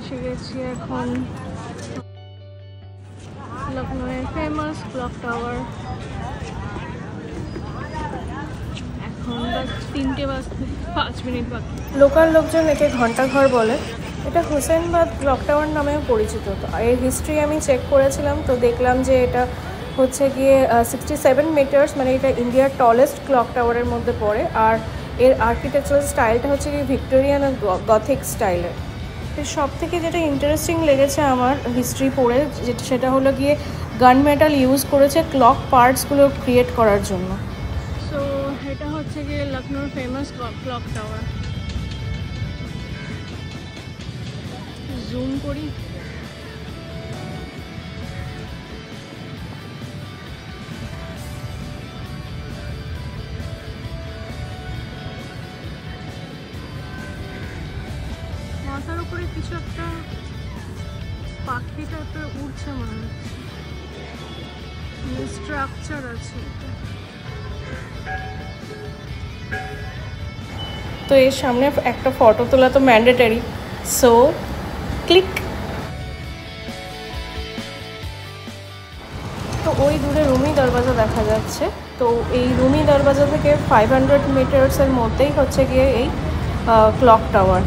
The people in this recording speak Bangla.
এসে গেছি এখন লখনউয়ের ফেমাস ক্লক টাওয়ার। এখন বাস 3টে বাজতে 5 মিনিট বাকি। লোকাল লোকজন একে ঘন্টাঘর বলে। এটা হোসেনবাগ ক্লক টাওয়ার নামেও পরিচিত। তো এর হিস্ট্রি আমি চেক করেছিলাম, তো দেখলাম যে এটা হচ্ছে গিয়ে 67 মিটার্স, মানে এটা ইন্ডিয়ার টলেস্ট ক্লক টাওয়ারের মধ্যে পড়ে। আর এর আর্কিটেকচারাল স্টাইলটা হচ্ছে গিয়ে ভিক্টোরিয়ান আর গথিক স্টাইলের। এর সব থেকে যেটা ইন্টারেস্টিং লেগেছে আমার হিস্ট্রি পড়ে, যেটা সেটা হলো গিয়ে গান মেটাল ইউজ করেছে ক্লক পার্টসগুলো ক্রিয়েট করার জন্য। সো এটা হচ্ছে গিয়ে লখনউর ফেমাস ক্লক টাওয়ার। জুম করি। মাথার উপরে কিছু একটা পাখি টাইপের উড়ছে মনে হচ্ছে, স্ট্রাকচার আছে। তো এর সামনে একটা ফটো তোলা তো ম্যান্ডেটারি, সো ক্লিক। তো ওই দূরে রুমি দরওয়াজা দেখা যাচ্ছে। তো এই রুমি দরওয়াজা থেকে 500 মিটার্সের মধ্যেই হচ্ছে গিয়ে এই ক্লক টাওয়ার।